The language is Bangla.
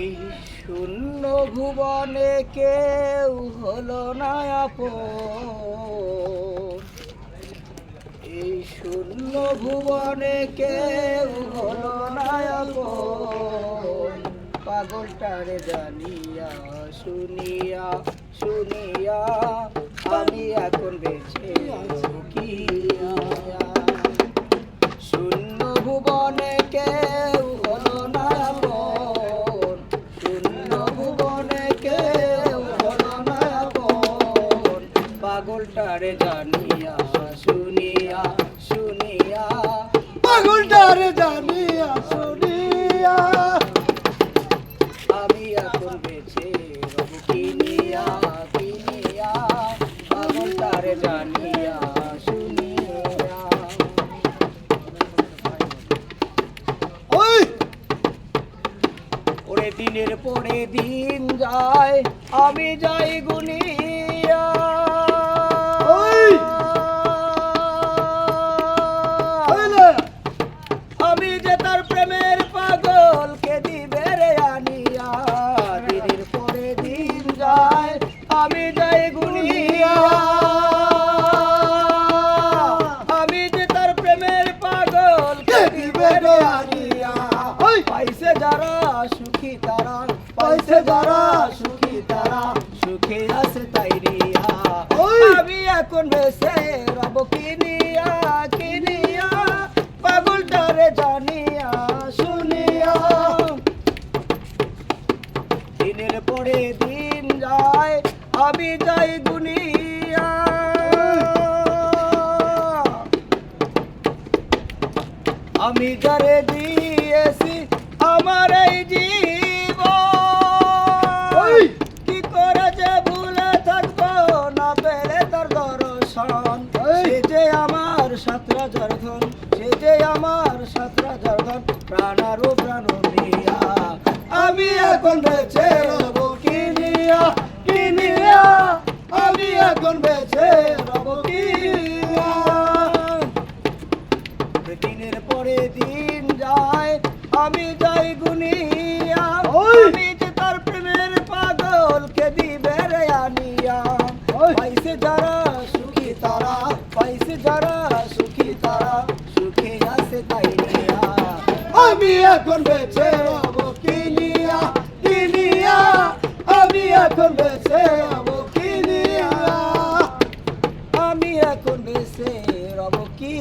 এই শূন্য ভুবনে কেউ হলো না আপন, এই শূন্য ভুবনে কেউ হলো না আপন। পাগলটারে জানিয়া শুনিয়া শুনিয়া আমি এখন বেঁচে আছি কি শূন্য ভুবনে কেউ হলো না আপন, শূন্য ভুবনে কেউ হলো না আপন। পাগলটারে জানিয়া শুনিয়া শুনিয়া, পাগলটারে জানিয়া শুনিয়া আমি এখন বেঁচে রব কিনিয়া কিনিয়া। পাগলটারে জানিয়া শুনিয়া। ওই ওরে দিনের পরে দিন যায় আমি যাই গুনিয়া, ওই হইলে আমি যে তার প্রেমের পাগল কে দিবে রে আনিয়া। দিনের পরে দিন যায় আমি যাই গুনিয়া, আমি যে তার প্রেমের পাগল কে দিবে রে আনিয়া। ওই পাইছে যারা সুখী তারা, পাইছে যারা সুখী তারা, সুখে আছে তাই রিয়া। ওই আমি এখন বেঁচে রব কিনিয়া কিনিয়া। পাগলটারে জানিয়া শুনিয়া। দিনের পরে দিন যায় আমি যাই গুনিয়া, আমি যারে দিয়েছি আমার এই জীবন, ওই কি করে যে ভুলে থাকবো না পেলে তার দর্শন। ওই সে যে আমার 17,000 ধন, সে যে আমার 17,000 ধন, প্রাণারও প্রাণ দিয়া আমি এখন বেঁচে রব কিনিয়া কিনিয়া। আমি এখন বেঁচে রব কিনিয়া। দিনের পরে দিন যায় আমি যাই গুনিয়া, ওই আমি যে তার প্রেমের পাগল কে দিবে রে আনিয়া। ওই পাইছে যারা সুখী তারা, পাইছে যারা সুখী তারা, সুখে আছে তাই নিয়া। আমি এখন বেঁচে রব কিনিয়া কিনিয়া, আমি এখন বেঁচে রব কিনিয়া, আমি এখন বেঁচে রব কি